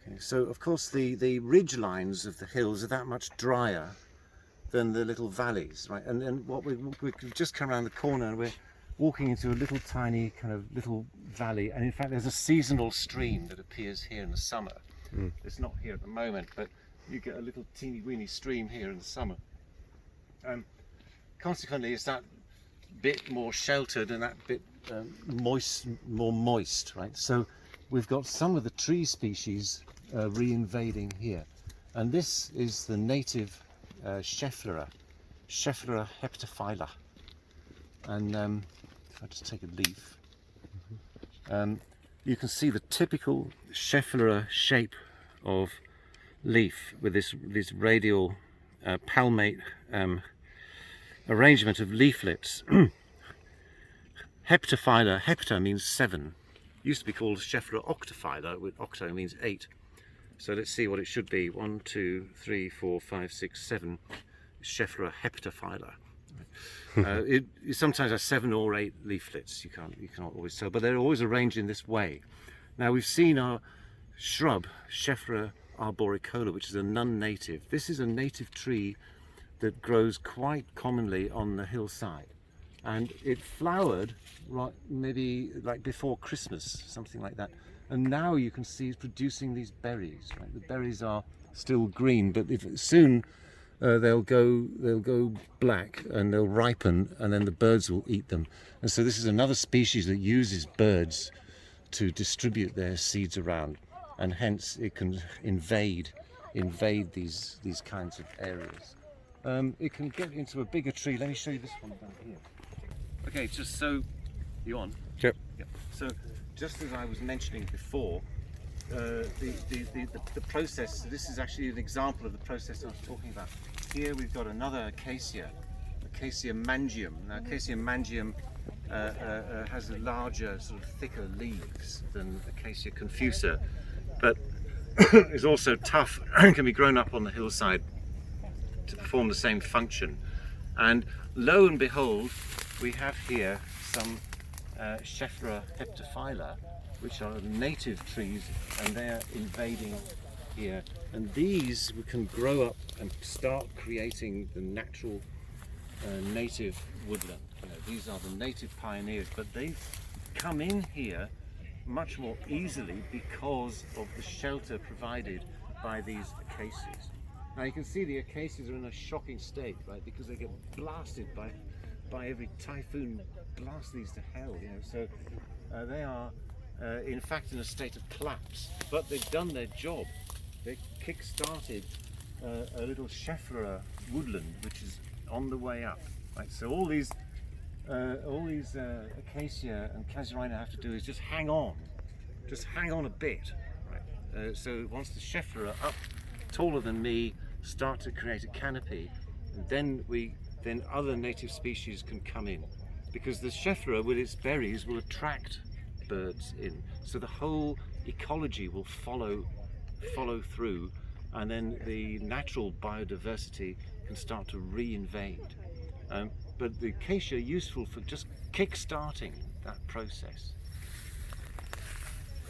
Okay, so of course the ridge lines of the hills are that much drier than the little valleys, right? And what we've just come around the corner and we're walking into a little tiny kind of little valley, and in fact there's a seasonal stream that appears here in the summer. It's not here at the moment, but you get a little teeny weeny stream here in the summer. Consequently, it's that bit more sheltered and that bit more moist, right? So we've got some of the tree species re-invading here, and this is the native Schefflera heptaphylla. And if I just take a leaf, you can see the typical Schefflera shape of leaf with this radial palmate arrangement of leaflets. Heptaphylla, hepta means 7. Used to be called Schefflera octaphylla, with octo means 8. So let's see what it should be. 1, 2, 3, 4, 5, 6, 7. Schefflera heptaphylla. It sometimes has 7 or 8 leaflets. You cannot always tell, but they're always arranged in this way. Now we've seen our shrub Schefflera arboricola, which is a non-native. This is a native tree that grows quite commonly on the hillside, and it flowered right maybe like before Christmas, something like that. And now you can see it's producing these berries. Right? The berries are still green, but soon they'll go black and they'll ripen, and then the birds will eat them. And so this is another species that uses birds to distribute their seeds around, and hence it can invade these kinds of areas. It can get into a bigger tree. Let me show you this one down here. Okay, just so you on. Yep. So just as I was mentioning before, the process. This is actually an example of the process I was talking about. Here we've got another acacia, Acacia mangium. Now, Acacia mangium has a larger, sort of thicker leaves than Acacia confusa, but is also tough and can be grown up on the hillside to perform the same function. And lo and behold, we have here some Schefflera heptaphylla, which are native trees, and they're invading here. And these we can grow up and start creating the natural native woodland. You know, these are the native pioneers, but they've come in here much more easily because of the shelter provided by these acacias. Now you can see the acacias are in a shocking state, right? Because they get blasted by every typhoon, blast these to hell, you know. So they are in fact in a state of collapse, but they've done their job. They kick-started a little Schefflera woodland, which is on the way up, right? So all these acacia and casuarina have to do is just hang on a bit, right? So once the Schefflera up taller than me start to create a canopy, and then other native species can come in, because the Schefflera with its berries will attract birds in, so the whole ecology will follow through, and then the natural biodiversity can start to re-invade. But the acacia are useful for just kick-starting that process.